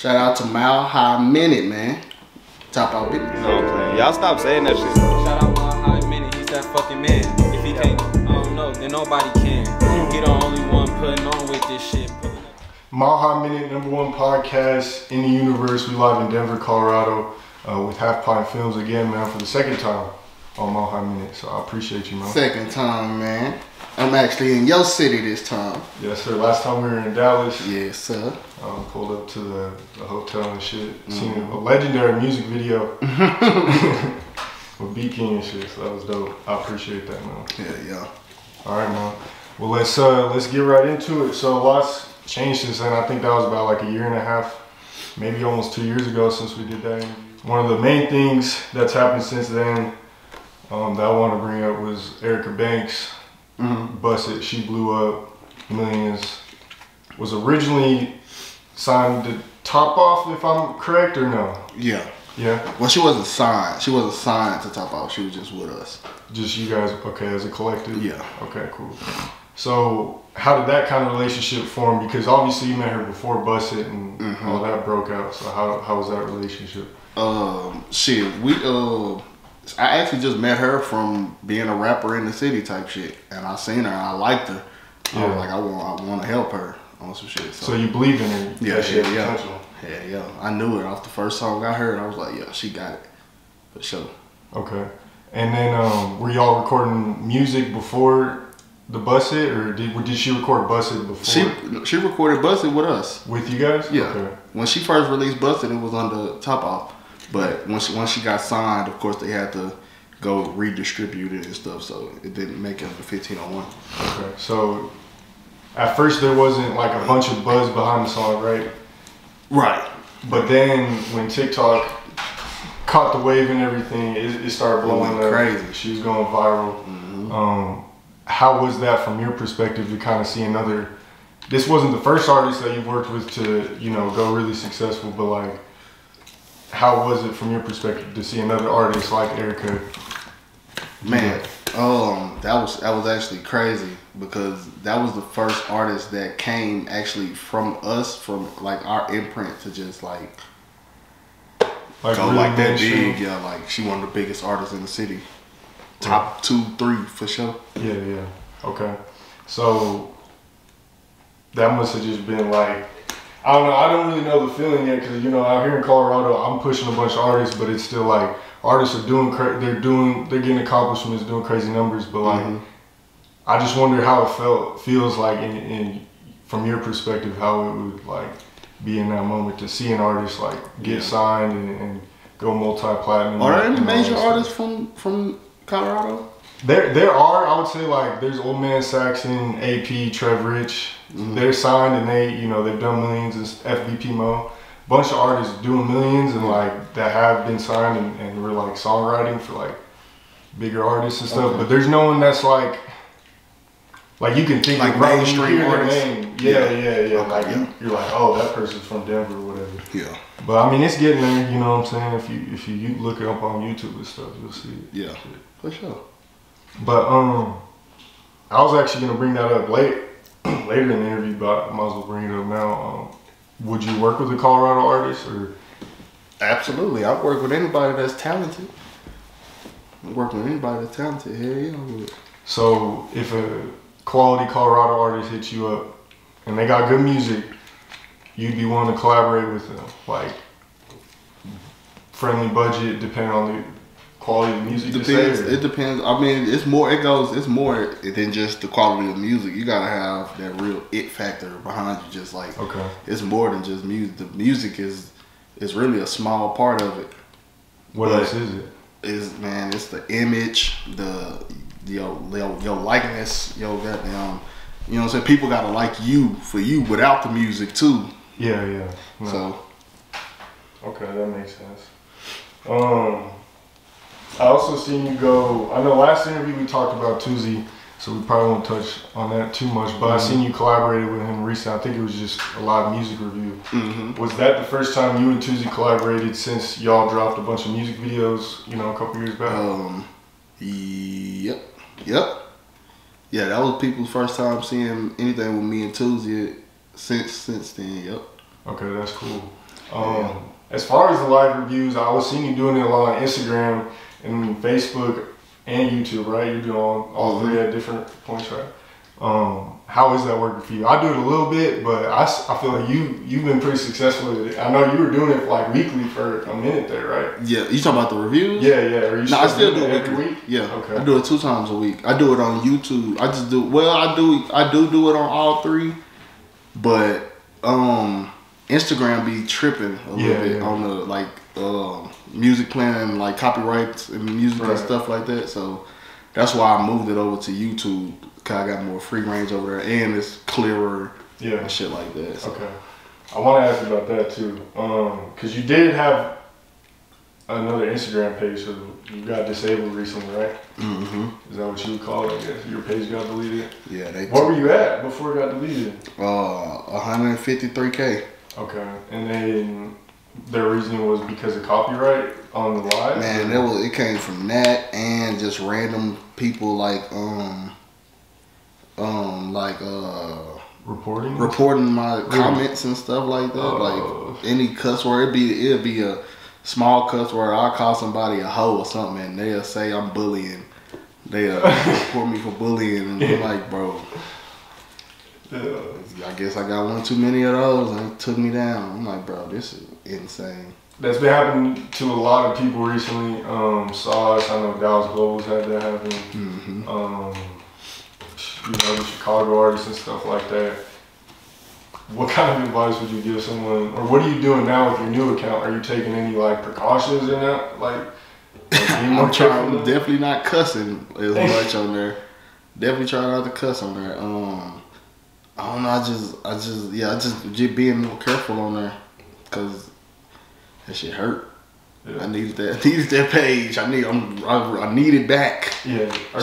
Shout out to Mile High Minute, man. Top out business. No, I'm playing. Y'all stop saying that shit. Shout out Mile High Minute. He's that fucking man. If he can't, I don't know, then nobody can. He the only one putting on with this shit. Mile High Minute, #1 podcast in the universe. We live in Denver, Colorado, with Halfpint Filmz again, man, for the second time on Mile High Minute. So I appreciate you, man. Second time, man. I'm actually in your city this time. Yes, sir. Last time we were in Dallas. Yes, sir. Pulled up to the hotel and shit. Seen a legendary music video with Beaky and shit. So that was dope. I appreciate that, man. Yeah. All right, man. Well, let's get right into it. So lots changed since then. I think that was about like a year and a half, maybe almost 2 years ago since we did that. One of the main things that's happened since then that I want to bring up was Erica Banks. Busted. She blew up millions. Was originally signed to Top Off, if I'm correct, or no? Yeah. Yeah. Well, she wasn't signed. She wasn't signed to Top Off. She was just with us. Just you guys, okay, as a collective? Yeah. Okay, cool. So how did that kind of relationship form? Because obviously you met her before Busted and all that broke out. So how was that relationship? I actually just met her from being a rapper in the city type shit, and I seen her and I liked her. I was like, I want to help her on some shit. So you believed in her? Yeah. I knew it off the first song I heard. I was like, yeah, she got it for sure. Okay. And then were y'all recording music before the Busted, or did she record Busted before? She recorded Busted with us. With you guys? Yeah. Okay. When she first released Busted, it was under Top Off. But once she got signed, of course, they had to go redistribute it and stuff, so it didn't make it under 1501. Okay, so at first there wasn't like a bunch of buzz behind the song, right? Right. But then when TikTok caught the wave and everything, it started blowing up. Crazy. She was going viral. How was that from your perspective to kind of see another? This wasn't the first artist that you've worked with to, go really successful, but like, how was it from your perspective to see another artist like Erica? Man, that was actually crazy, because that was the first artist that came actually from us, from like our imprint, to just like go really like that big. Yeah, like she one of the biggest artists in the city. Top 2, 3 for sure. Yeah. Okay. So that must have just been like, I don't know. I don't really know the feeling yet, because out here in Colorado, I'm pushing a bunch of artists, but it's still like artists are they're getting accomplishments, doing crazy numbers, but like I just wonder how it feels like from your perspective, how it would like be in that moment to see an artist like get signed and go multi-platinum. Are there any major artists from Colorado? There are, I would say, like there's Old Man Saxon, AP, Trev Rich. They're signed and they've done millions, and FBP Mo. Bunch of artists doing millions and like that have been signed and we're like songwriting for like bigger artists and stuff. But there's no one that's like you can think like of mainstream artists. Yeah. Like you're like, oh, that person's from Denver or whatever. Yeah. But I mean, it's getting there. You know what I'm saying? If you look it up on YouTube and stuff, you'll see it. Yeah, for sure. But I was actually gonna bring that up later in the interview, but I might as well bring it up now. Would you work with a Colorado artist, or? Absolutely, I work with anybody that's talented. Hell yeah, I would. So if a quality Colorado artist hits you up and they got good music, you'd be willing to collaborate with them, like friendly budget, depending on the quality of music. It depends. I mean, it's more than just the quality of music. You gotta have that real it factor behind you. Just like, it's more than just music. The music is really a small part of it. What else is it? It's the image, your likeness, your goddamn. You know what I'm saying? People gotta like you for you without the music too. Yeah. No. So. Okay, that makes sense. I also seen you go, I know last interview we talked about Tuzi, so we probably won't touch on that too much, but I seen you collaborated with him recently. I think it was just a live music review. Was that the first time you and Tuzi collaborated since y'all dropped a bunch of music videos, a couple years back? Yep. Yeah, that was people's first time seeing anything with me and Tuzi since then, yep. Okay, that's cool. As far as the live reviews, I was seeing you doing it a lot on Instagram and Facebook and YouTube, right? You're doing all three at different points, right? How is that working for you? I do it a little bit, but I feel like you've been pretty successful with it. I know you were doing it like weekly for a minute there, right? Yeah, you talking about the reviews? Yeah. Are you I still do it every week? Yeah, okay. I do it 2 times a week. I do it on YouTube. I just do I do it on all 3, but Instagram be tripping a little bit on the like music playing, like copyrights and music and stuff like that. So that's why I moved it over to YouTube. Cause I got more free range over there, and it's clearer, and shit like that. So. Okay, I want to ask you about that too, cause you did have another Instagram page, so you got disabled recently, right? Mm-hmm. Is that what you would call it? I guess your page got deleted. Yeah, What were you at before it got deleted? 153K. Okay, and then their reasoning was because of copyright on the live. Man, it came from that and just random people like reporting my comments and stuff like that. Like any cuss word, it'd be a small cuss word. I'll call somebody a hoe or something, and they'll say I'm bullying. They'll report me for bullying, and I'm like, bro. I guess I got one too many of those, and it took me down. I'm like, bro, this is insane. That's been happening to a lot of people recently. Sauce, I know Dallas Global's had that happen. Mm-hmm. The Chicago artists and stuff like that. What kind of advice would you give someone, or what are you doing now with your new account? Are you taking any like precautions in that? Like I'm definitely not cussing as much on there. Definitely trying not to cuss on there. I don't know. I just being more careful on there, cause that shit hurt. Yeah. I needed that page. I need it back. Yeah. Are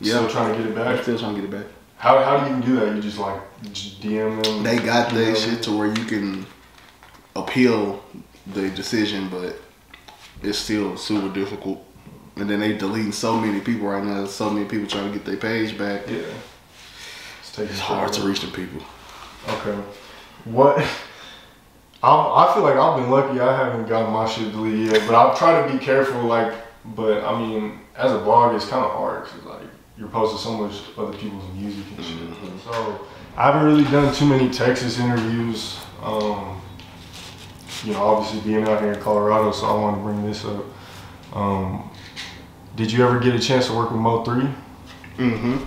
you still trying to get it back? I'm still trying to get it back. How do you even do that? You just like DM them? They got that shit to where you can appeal the decision, but it's still super difficult. And then they deleting so many people right now. There's so many people trying to get their page back. Yeah. It's hard to reach the people. Okay. What? I feel like I've been lucky. I haven't gotten my shit deleted yet, but I'll try to be careful. But I mean, as a blog, it's kind of hard because like you're posting so much other people's music and shit. Mm-hmm. So I haven't really done too many Texas interviews. Obviously being out here in Colorado, so I want to bring this up. Did you ever get a chance to work with MO3? Mm-hmm.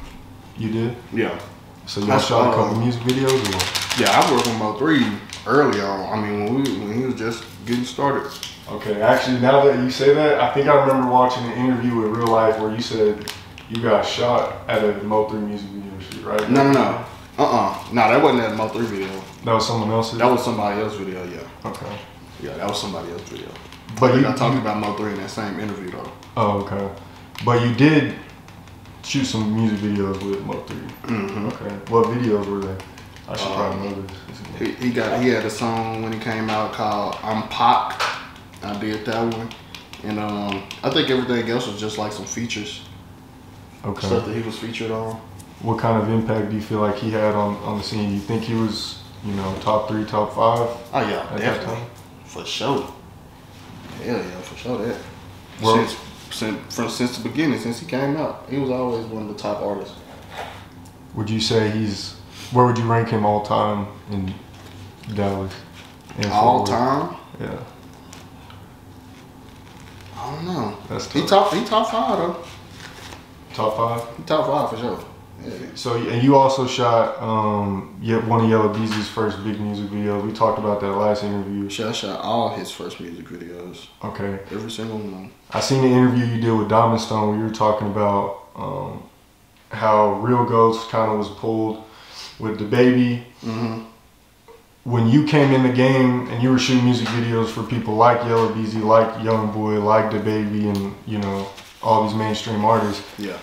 You did? Yeah. So you shot a couple music videos or what? Yeah, I worked with MO3 early on. I mean, when he was just getting started. Okay, actually, now that you say that, I think I remember watching an interview with Real Life where you said you got shot at a MO3 music video shoot, right? No. No, that wasn't at a MO3 video. That was someone else's? That was somebody else's video, yeah. Okay. Yeah, that was somebody else's video. But I talked about MO3 in that same interview, though. Oh, okay. But you did shoot some music videos with MO3. Mm-hmm. Okay. What videos were they? I should probably know this. He had a song when he came out called I'm Pac. I did that one. And I think everything else was just like some features. Okay. Stuff that he was featured on. What kind of impact do you feel like he had on the scene? You think he was, top 3, top 5? Oh yeah, definitely. For sure. Hell yeah, for sure that. Well, since the beginning, since he came out, he was always one of the top artists. Would you say where would you rank him all time in Dallas? All time? Yeah. I don't know. That's he top 5 though. Top 5? He top 5 for sure. Yeah. So, and you also shot one of Yellow Beezy's first big music videos. We talked about that last interview. I shot all his first music videos. Okay. Every single one. I seen the interview you did with Diamond Stone where you were talking about how Real Ghost kind of was pulled with the baby. Mm-hmm. When you came in the game and you were shooting music videos for people like Yellow Beezy, like Youngboy, like the baby, and all these mainstream artists. Yeah.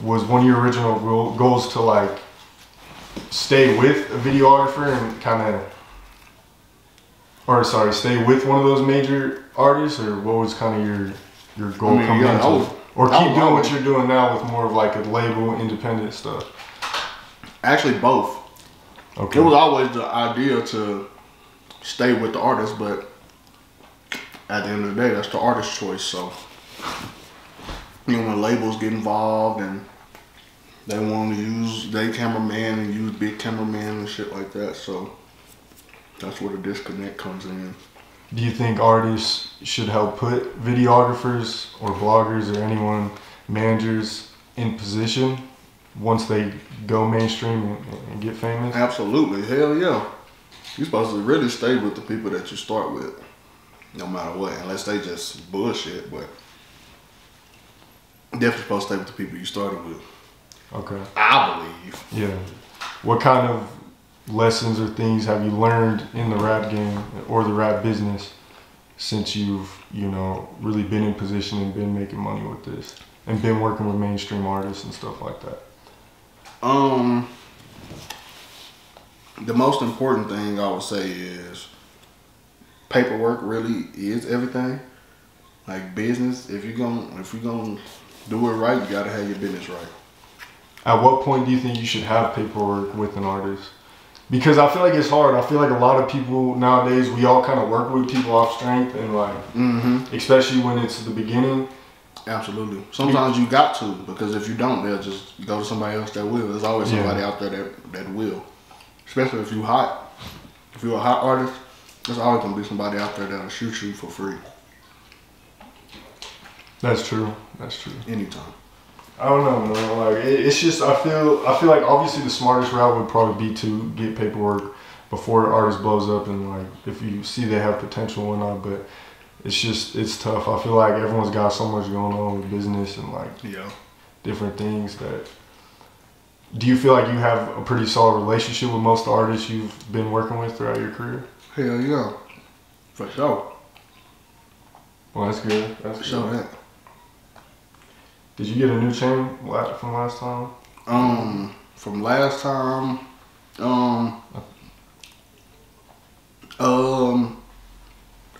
Was one of your original goals to like stay with a videographer and stay with one of those major artists, or what was kind of your goal coming into? Or keep doing what you're doing now with more of like a label, independent stuff? Actually, both. Okay. It was always the idea to stay with the artist, but at the end of the day, that's the artist's choice. So, you know, when labels get involved and they want to use their cameraman and use big cameraman and shit like that, so that's where the disconnect comes in. Do you think artists should help put videographers or bloggers or anyone, managers, in position once they go mainstream and get famous? Absolutely, hell yeah. You're supposed to really stay with the people that you start with, no matter what, unless they just bullshit, but definitely supposed to stay with the people you started with. Okay. I believe. Yeah. What kind of lessons or things have you learned in the rap game or the rap business since you've, you know, really been in position and been making money with this and been working with mainstream artists and stuff like that? The most important thing I would say is paperwork really is everything. Like business, if you're gonna do it right, you gotta have your business right. At what point do you think you should have paperwork with an artist? Because I feel like it's hard. I feel like a lot of people nowadays, we all kind of work with people off strength and like, especially when it's the beginning. Absolutely. Sometimes you got to, because if you don't, they'll just go to somebody else that will. There's always somebody out there that will. Especially if you hot. If you're a hot artist, there's always gonna be somebody out there that'll shoot you for free. That's true. That's true. Anytime. I don't know, man. Like it's just I feel like obviously the smartest route would probably be to get paperwork before an artist blows up, and like if you see they have potential and whatnot. But it's tough. I feel like everyone's got so much going on with business and like different things that. Do you feel like you have a pretty solid relationship with most of the artists you've been working with throughout your career? Hell yeah, for sure. Well, that's good. That's for sure. That. Did you get a new chain from last time? From last time,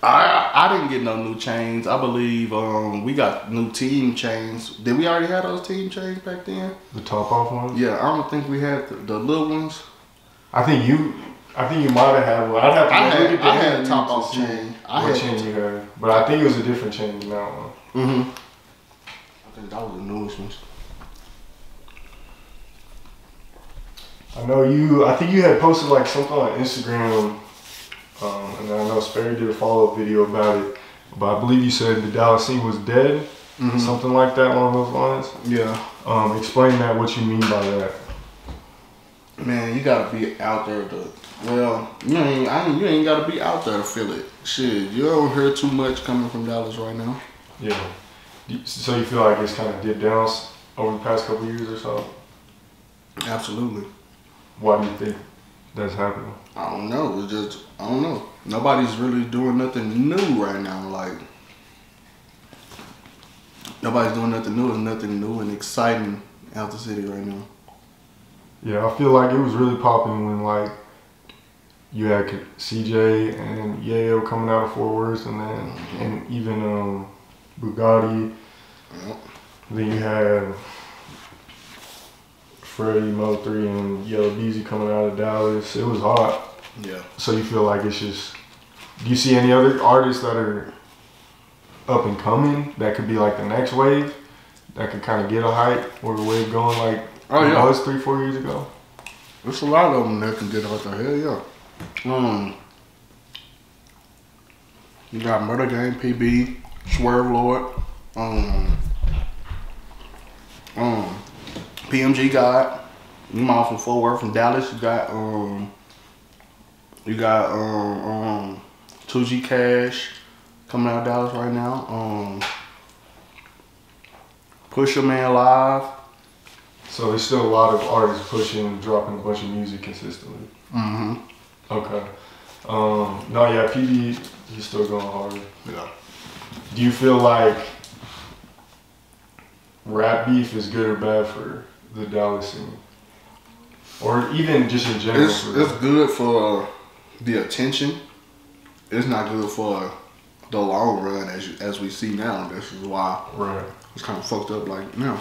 I didn't get no new chains. I believe we got new team chains. Did we already have those team chains back then? The top off ones? Yeah, I don't think we had the little ones. I think you might have had one. I'd have to look at the I had a top off chain. What chain you had? But I think it was a different chain than that one. I think that was the newest ones. I think you had posted like something on Instagram, and I know Sperry did a follow-up video about it, but I believe you said the Dallas scene was dead, something like that along those lines. Yeah. Explain that, what you mean by that. Man, you gotta be out there you ain't gotta be out there to feel it. Shit, you don't hear too much coming from Dallas right now. Yeah. So you feel like it's kind of dipped down over the past couple of years or so? Absolutely. Why do you think that's happening? I don't know. I don't know. Nobody's really doing nothing new right now. Like, nobody's doing nothing new. There's nothing new and exciting out the city right now. Yeah, I feel like it was really popping when, like, you had CJ and Yayo coming out of Fort Worth, and then and even Bugatti. Yep. Then you had Freddie, MO3, and Yellow Beezy coming out of Dallas. It was hot. Yeah. So you feel like it's just. Do you see any other artists that are up and coming that could be like the next wave, that could kind of get a hype or a wave going like it was 3-4 years ago? There's a lot of them that can get out there. Hell yeah. You got Murder Gang, PB, Swerve Lord, PMG God, you mom from Fort Worth, from Dallas. You got 2G Cash coming out of Dallas right now. Pusha Man Live. So there's still a lot of artists pushing and dropping a bunch of music consistently. Okay. PB, he's still going hard. Yeah. Do you feel like rap beef is good or bad for the Dallas scene? Or even just in general? It's good for the attention. It's not good for the long run as we see now. This is why it's kind of fucked up like now.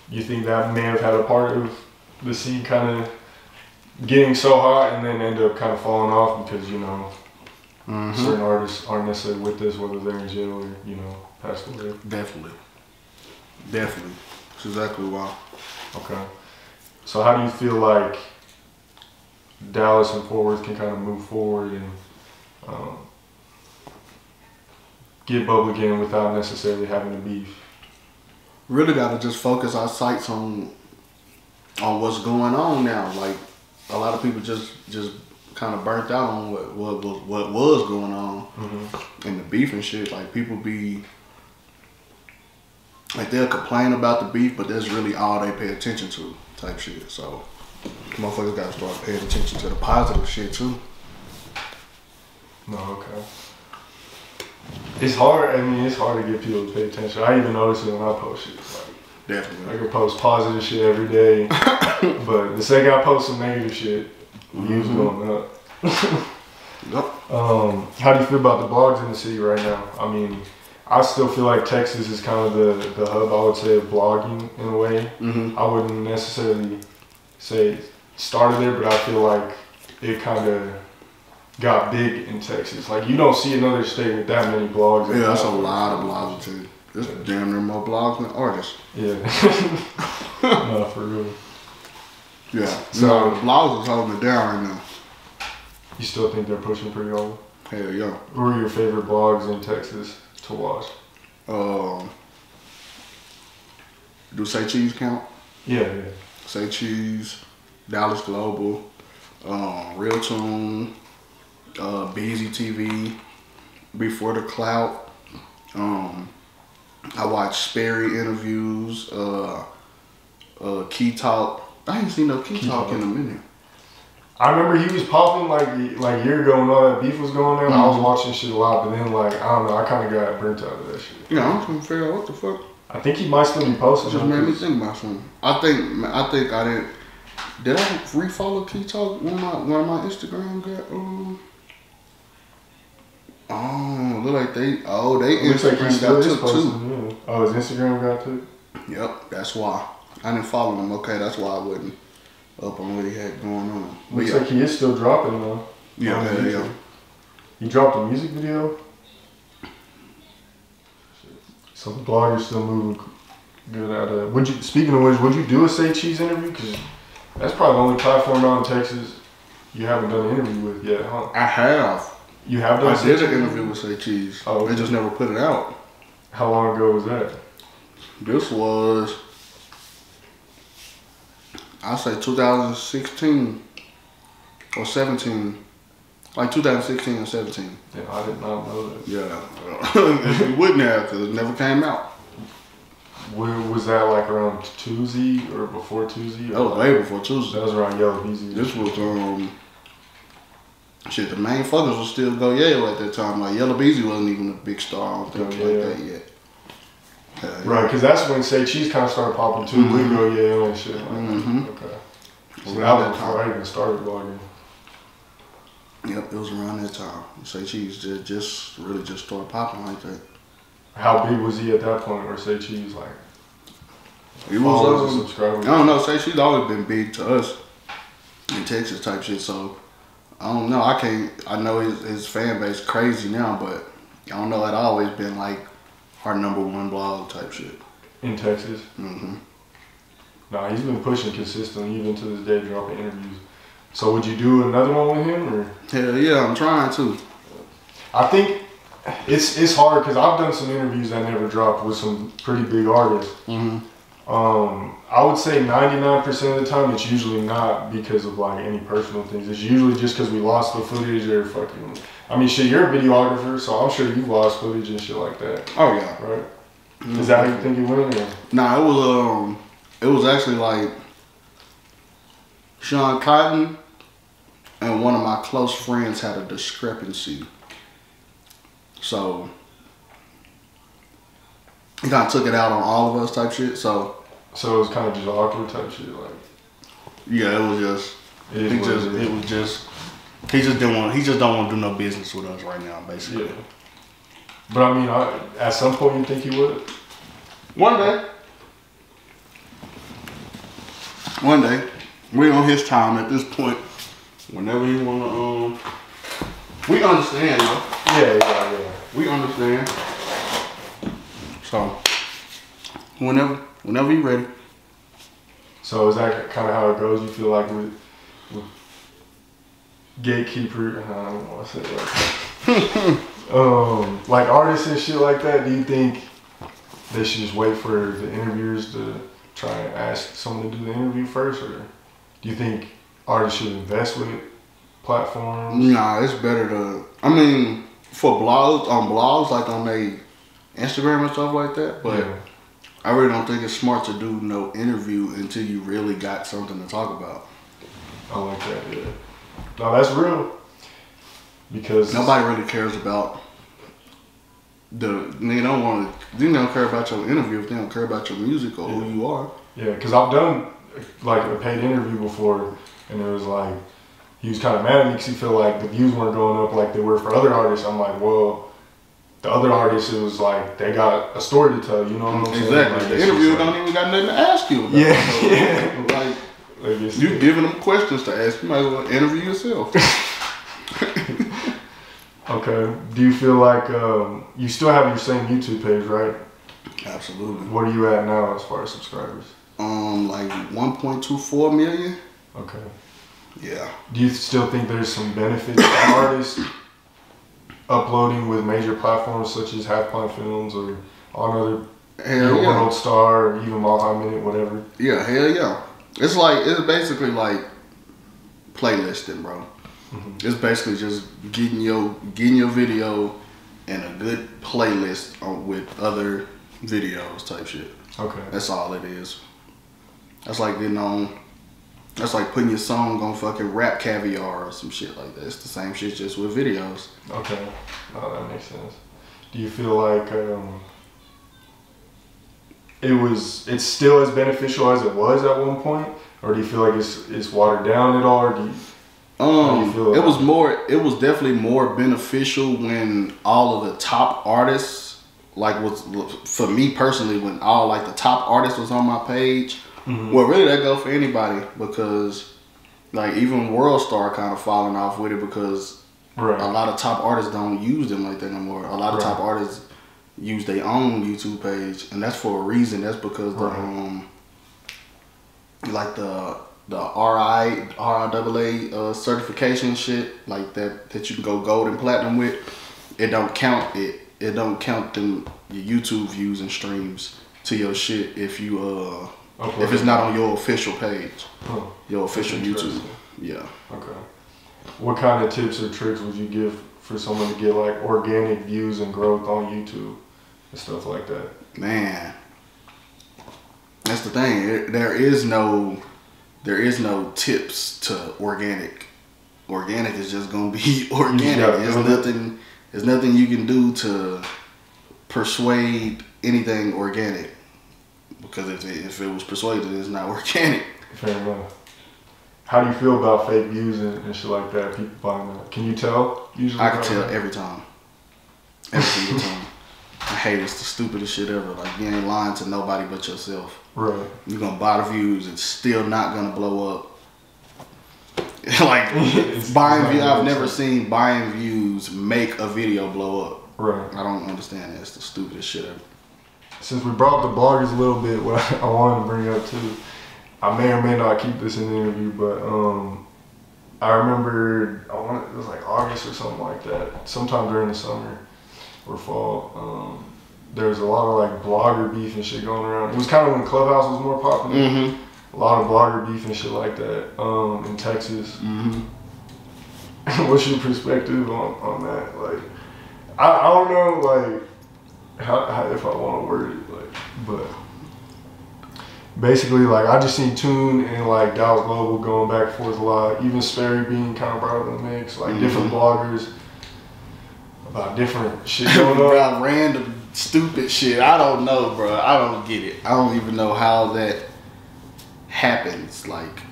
You think that may have had a part of the scene kind of getting so hot and then end up kind of falling off because, you know, certain artists aren't necessarily with us, whether they're in jail or, you know, passed away. Definitely. Definitely. That's exactly why. Okay. So how do you feel like Dallas and Fort Worth can kind of move forward and get bubble again without necessarily having to beef? Really got to just focus our sights on what's going on now. Like, a lot of people just kind of burnt out on what was going on and the beef and shit. Like, people be like, they'll complain about the beef, but that's really all they pay attention to, type shit. So motherfuckers got to start paying attention to the positive shit too. No, okay. It's hard. I mean, it's hard to get people to pay attention. I even notice it when I post shit. Like, definitely. I can post positive shit every day, but the second I post some negative shit, views going up. Yep. How do you feel about the blogs in the city right now? I mean, I still feel like Texas is kind of the hub, I would say, of blogging in a way. I wouldn't necessarily say it started there, but I feel like it kind of got big in Texas. Like, you don't see another state with that many blogs. Yeah, that's a lot of blogs too. There's damn near more blogs than artists. Yeah. No, for real. Yeah. So blogs is holding it down right now. You still think they're pushing pretty hard? Hell yeah. Who are your favorite blogs in Texas to watch? Do Say Cheese count? Yeah. Say Cheese, Dallas Global, Real Tune, Beezy TV, Before the Clout. I watch Sperry interviews, Key Talk. I ain't seen no Key Talk in a minute. I remember he was popping like a year ago when all that beef was going on. I was watching shit a lot, but then like, I don't know, I kind of got burnt out of that shit. Yeah, I'm trying to figure out what the fuck. I think he might still be posting. Just made me think about something. I think I didn't. Did I refollow Key Talk when my Instagram got Oh, look like they Instagram got took too. Yeah. Oh, his Instagram got took? Yep, that's why. I didn't follow him. Okay, that's why I wasn't up on what he had going on. Looks like he is still dropping though. Yeah. He dropped a music video. So the blogger's still moving good out of. Speaking of which, would you do a Say Cheese interview? Because that's probably the only platform out in Texas you haven't done an interview with yet, huh? I have. You have done? I did an interview with Say Cheese. Oh, they just never put it out. How long ago was that? This was, I say 2016 or 17. Like 2016 or 17. Yeah, I did not know that. Yeah. You wouldn't have, because it never came out. Where was that, like around Tuesday or before Tuesday? That was way before Tuesday. That was around Yellow Beezy. This was, shit, the main focus was still Go Yale at that time. Like, Yellow Beezy wasn't even a big star, I don't think, like that yet. Right, because that's when Say Cheese kind of started popping too. We Go Yale and shit like that. Okay. So that was before I even started blogging. Yep, it was around that time. Say Cheese just really started popping like that. How big was he at that point where Say Cheese, like, he was subscribers? I don't know, Say Cheese always been big to us in Texas type shit, so I don't know. I know his fan base crazy now, but I don't know, it always been like our #1 blog type shit. In Texas? Nah, he's been pushing consistently, even to this day, dropping interviews. So would you do another one with him, or? Hell yeah, I'm trying to. I think it's hard because I've done some interviews that never dropped with some pretty big artists. I would say 99% of the time it's usually not because of like any personal things. It's usually just because we lost the footage or fucking. I mean, shit, you're a videographer, so I'm sure you've lost footage and shit like that. Oh yeah. Right. Is that how you think it went? Or? Nah, it was actually like Sean Cotton and one of my close friends had a discrepancy. So he kind of took it out on all of us type shit. So it was kind of just awkward type shit, like. Yeah, it was just. He just don't want to do no business with us right now, basically. Yeah. But I mean, at some point you think he would? One day. We on his time at this point. Whenever he We understand, though. Yeah. We understand. So, whenever you're ready. So is that kind of how it goes? You feel like with gatekeeper? I don't want to say it like artists and shit like that. Do you think they should just wait for the interviewers to try and ask someone to do the interview first, or do you think artists should invest with platforms? Nah, it's better to. I mean, for blogs, like on their Instagram and stuff like that. But I really don't think it's smart to do no interview until you really got something to talk about. I like that. Yeah. No, that's real. Because nobody really cares about they don't care about your interview if they don't care about your music or who you are. Yeah, because I've done like a paid interview before, and it was like he was kind of mad at me because he felt like the views weren't going up like they were for other artists. I'm like, well, the other artists, it was like they got a story to tell. You know what I'm saying? Exactly. Like, the interviewer don't even got nothing to ask you about. Yeah, so, like you giving them questions to ask. You might as well interview yourself. Okay. Do you feel like you still have your same YouTube page, right? Absolutely. What are you at now as far as subscribers? Like 1.24 million. Okay. Yeah. Do you still think there's some benefits to artists uploading with major platforms such as Halfpint Filmz or on other World Star or even Multi-Minute, whatever? Yeah, hell yeah. It's basically like playlisting, bro. Mm-hmm. It's basically just getting your video in a good playlist with other videos type shit. Okay. That's all it is. That's like that's like putting your song on fucking Rap Caviar or some shit like that. It's the same shit just with videos. Okay. Oh, that makes sense. Do you feel like it's still as beneficial as it was at one point? Or do you feel like it's watered down at all? Or do you it was definitely more beneficial when all of the top artists, for me personally, when all like the top artists was on my page. Mm-hmm. Well, really that go for anybody, because like even World Star kind of falling off with it because a lot of top artists don't use them like that no more. A lot of top artists use their own YouTube page, and that's for a reason. That's because the RIAA certification shit like that you can go gold and platinum with, it don't count them your YouTube views and streams to your shit if it's not on your official page, your official YouTube. Yeah. Okay. What kind of tips or tricks would you give for someone to get like organic views and growth on YouTube and stuff like that? Man, that's the thing. There is no tips to organic. Organic is just gonna be organic. There's nothing you can do to persuade anything organic, because if it was persuaded, it's not organic. Fair enough. How do you feel about fake views and shit like that? People buying that. Can you tell? Usually, I can tell every time. Every single time. I hate it's the stupidest shit ever. Like, you ain't lying to nobody but yourself. Right. You're gonna buy the views, it's still not gonna blow up. Like buying views, I've never seen buying views make a video blow up. Right. I don't understand that. It's the stupidest shit ever. Since we brought up the bloggers a little bit, what I wanted to bring up too, I may or may not keep this in the interview, but I remember it was like August or something like that, sometime during the summer or fall. There was a lot of like blogger beef and shit going around. It was kind of when Clubhouse was more popular. Mm-hmm. A lot of blogger beef and shit like that in Texas. Mm-hmm. What's your perspective on that? Like, I don't know, like, how if I want to word it, like, but basically, like, I just seen Tune and like Dallas Global going back and forth a lot. Even Sperry being kind of brought up in the mix, like different bloggers about different shit going on. About random stupid shit. I don't know, bro. I don't get it. I don't even know how that happens. Like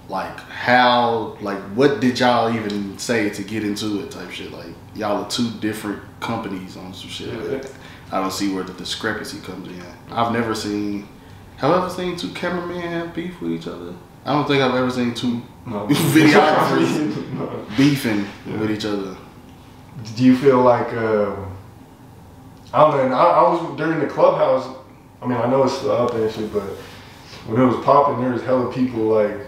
how, like, what did y'all even say to get into it type shit? Like, y'all are two different companies on some shit. Like, I don't see where the discrepancy comes in. Have you ever seen two cameramen have beef with each other? I don't think I've ever seen two videographers beefing with each other. Do you feel like, I don't know, I was during the Clubhouse, I mean, I know it's still out there and shit, but when it was popping, there was hella people like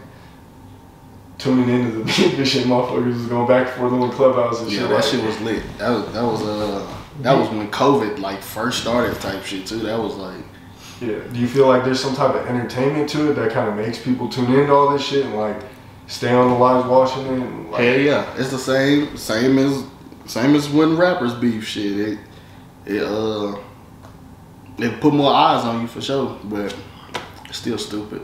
tuning into the beef and shit. Motherfuckers was going back and forth on the Clubhouse and shit. Yeah, that shit was lit. That was when COVID like first started type shit too. That was like. Yeah. Do you feel like there's some type of entertainment to it that kind of makes people tune into all this shit and like stay on the lives watching it? And, like, hell yeah, it's the same as when rappers beef shit. It put more eyes on you for sure, but it's still stupid.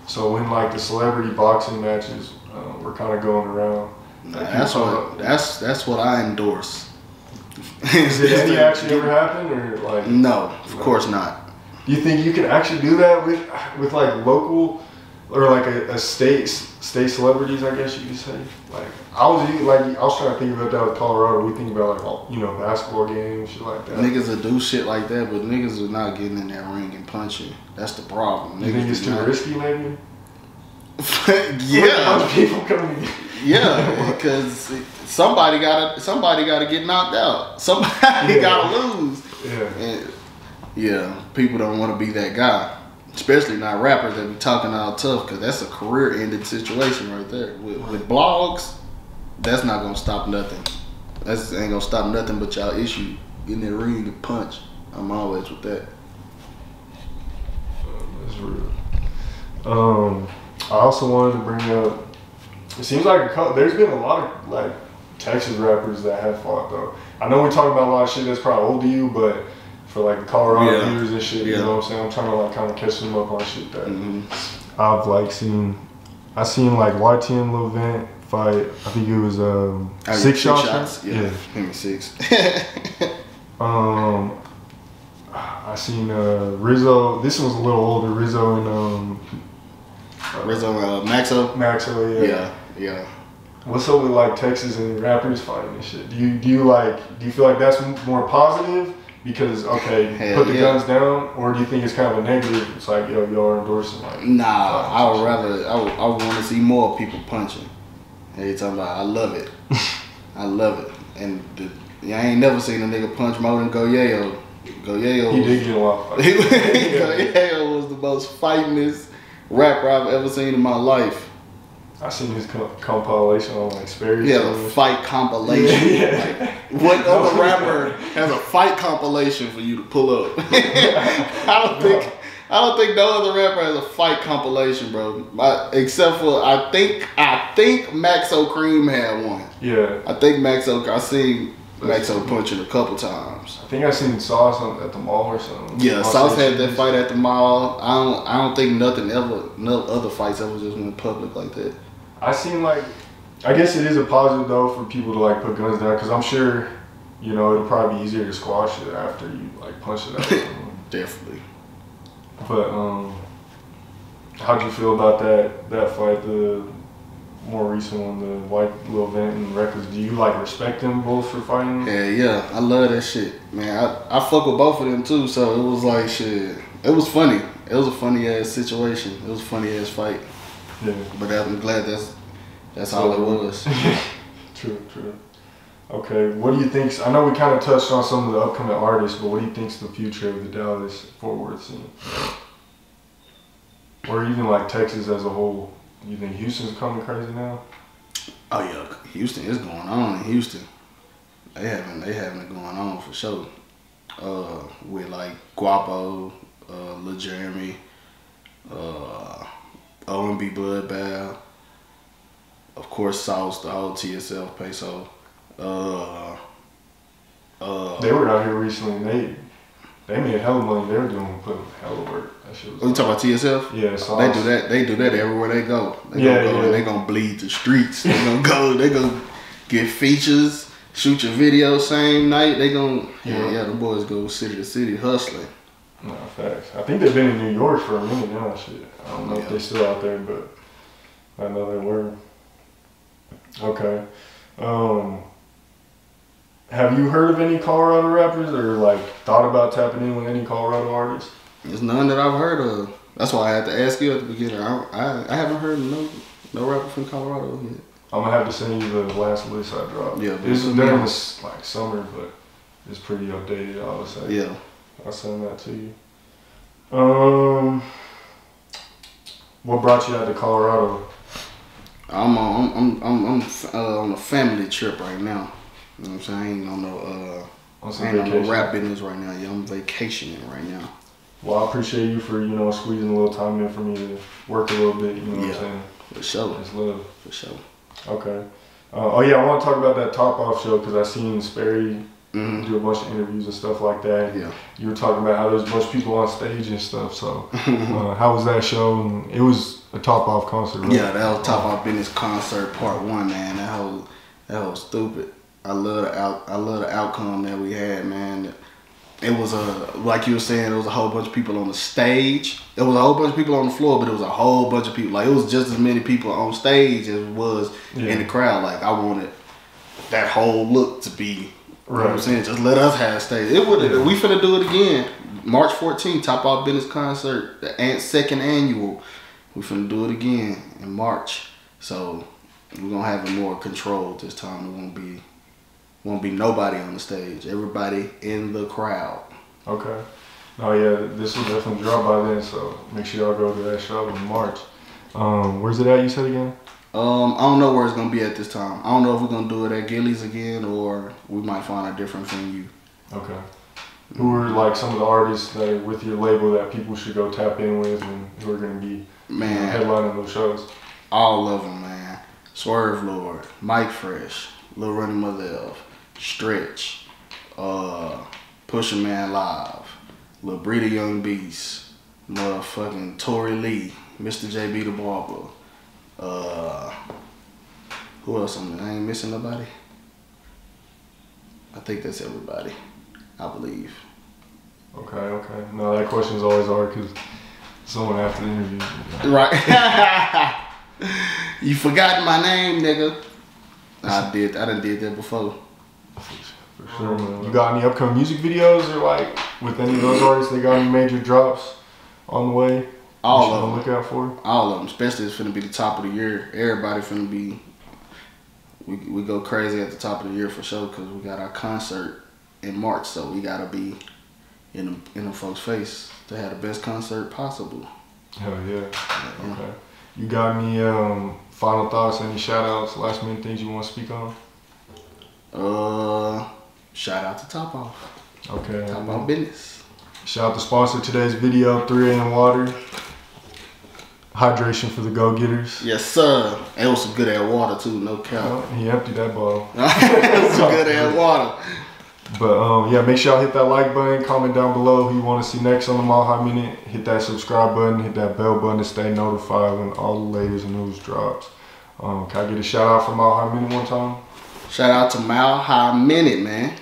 So when like the celebrity boxing matches were kind of going around, that's what I endorse. Did any actually ever happen or like? No, of course not. Do you think you can actually do that with like local or like a state celebrities? I guess you could say. Like I was trying to think about that with Colorado. We think about like basketball games, shit like that. Niggas will do shit like that, but niggas are not getting in that ring and punching. That's the problem. You think it's too risky, maybe? Yeah. A bunch of people coming. Yeah, because somebody gotta get knocked out. Somebody gotta lose. Yeah. And yeah, people don't want to be that guy, especially not rappers that be talking all tough, because that's a career-ending situation right there. With blogs, that's not gonna stop nothing. That ain't gonna stop nothing but y'all issue in the ring and punch. I'm always with that. That's real. I also wanted to bring up. It seems like there's been a lot of like Texas rappers that have fought though. I know we're talking about a lot of shit that's probably old to you, but for like Colorado viewers and shit, you know what I'm saying? I'm trying to like kind of catch them up on shit that I've like seen. I seen like YT and Lil Vent fight. I think it was 6 shots. Yeah, give me 6. I seen Rizzo. This was a little older. Rizzo and Maxo. Maxo, yeah. What's up with like Texas and rappers fighting and shit? Do you feel like that's more positive because put the guns down, or do you think it's kind of a negative? It's like y'all are endorsing like. Nah, I would want to see more people punching. Hey, you talking about? I love it. I love it, and I ain't never seen a nigga punch more than Goyeo. Goyeo. He did get a lot of fights. Goyeo was the most fightingest rapper I've ever seen in my life. I seen his compilation on like Sperry's. Yeah, the fight compilation. Like, what other rapper has a fight compilation for you to pull up? I don't think no other rapper has a fight compilation, bro. Except for I think Maxo Cream had one. Yeah. I seen Maxo punching a couple times. I think I seen Sauce at the mall or something. Yeah, Sauce had that fight at the mall. I don't think no other fights ever just went public like that. I seen like, I guess it is a positive though for people to like put guns down, because I'm sure, it'll probably be easier to squash it after you like punch it out. Definitely. But how'd you feel about that fight, the more recent one, the White Lil Vent and Reckless? Do you like respect them both for fighting? Yeah, I love that shit, man. I fuck with both of them too, so it was like shit. It was funny. It was a funny ass situation. It was a funny ass fight. Yeah. But I'm glad that's all it was. True. Okay, what do you think? I know we kind of touched on some of the upcoming artists, but what do you think's the future of the Dallas Fort Worth scene, or even like Texas as a whole? You think Houston's coming crazy now? Oh yeah, Houston is going on in Houston. They having it going on for sure. With like Guapo, Lil Jeremy, OMB Bloodbath, of course Sauce, the whole TSF Peso. They were out here recently. They made hella money. They were putting hella work. That shit was. You talking about TSF? Yeah, Sauce. They do that everywhere they go. They gonna bleed the streets. They gonna get features, shoot your video same night. They gonna the boys go city to city hustling. No, facts. I think they've been in New York for a minute now. Shit, I don't know if they're still out there, but I know they were. Okay. Have you heard of any Colorado rappers, or like thought about tapping in with any Colorado artists? There's none that I've heard of. That's why I had to ask you at the beginning. I haven't heard no rapper from Colorado yet. I'm gonna have to send you the last list I dropped. Yeah, it's during this like summer, but it's pretty updated. I would say. Yeah, I'll send that to you. What brought you out to Colorado? I'm on a family trip right now. You know what I'm saying? I ain't on no rap business right now. Yeah, I'm vacationing right now. Well, I appreciate you for squeezing a little time in for me to work a little bit. You know what I'm saying? For sure. It's love. For sure. Okay. Oh yeah, I want to talk about that Top Off show because I seen Sperry do a bunch of interviews and stuff like that. Yeah. You were talking about how there's a bunch of people on stage and stuff. So, how was that show? And it was a Top Off concert, right? Yeah, that was Top Off Business concert part 1, man. That was stupid. I love the outcome that we had, man. It was like you were saying, there was a whole bunch of people on the stage. It was a whole bunch of people on the floor, but it was a whole bunch of people. Like, it was just as many people on stage as it was in the crowd. Like, I wanted that whole look to be, you know what I'm saying? Just let us have stage. We finna do it again. March 14th, Top Off Business concert, the second annual. We finna do it again in March. So we're gonna have it more controlled this time. It won't be nobody on the stage. Everybody in the crowd. Okay. Oh yeah, this will definitely drop by then, so make sure y'all go to that show in March. Where's it at, you said again? I don't know where it's gonna be at this time. I don't know if we're gonna do it at Gillies again or we might find a different venue. Okay. Who are like some of the artists that are with your label that people should go tap in with and who are gonna be headlining those shows? All of them, man. Swerve Lord, Mike Fresh, Lil Runny Mother, Stretch, Pusha Man Live, Lil Brita Young Beast, motherfucking Tory Lee, Mr. JB the Barber. Who else? I ain't missing nobody. I think that's everybody. I believe. Okay. No, that question's always hard because someone after the interview. Right. You forgot my name, nigga. I done did that before. For sure, man. You got any upcoming music videos or like with any of those artists? They got any major drops on the way? All of them. Look out for? All of them. Especially it's finna be the top of the year. Everybody finna be. We go crazy at the top of the year for sure because we got our concert in March, so we gotta be in them folks' face to have the best concert possible. Hell yeah. Okay. You got any final thoughts, any shout outs, last minute things you want to speak on? Shout out to Top Off. Okay. Top Off Business. Shout out to sponsor today's video, 3 AM water. Hydration for the go-getters. Yes, sir. And it was some good ass water too, no cap. Oh, he emptied that bottle. It was some good ass water. But yeah, make sure y'all hit that like button, comment down below who you want to see next on the Mile High Minute. Hit that subscribe button, hit that bell button to stay notified when all the latest news drops. Can I get a shout out for Mile High Minute one time? Shout out to Mile High Minute, man.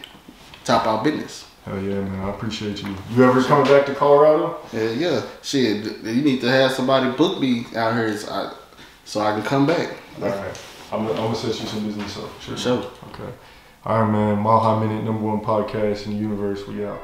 Top Off Business. Hell yeah, man. I appreciate you. You ever coming back to Colorado? Yeah. Shit, you need to have somebody book me out here so I can come back. All right. I'm gonna set you some business up. Sure. Okay. All right, man. Mile High Minute, #1 podcast in the universe. We out.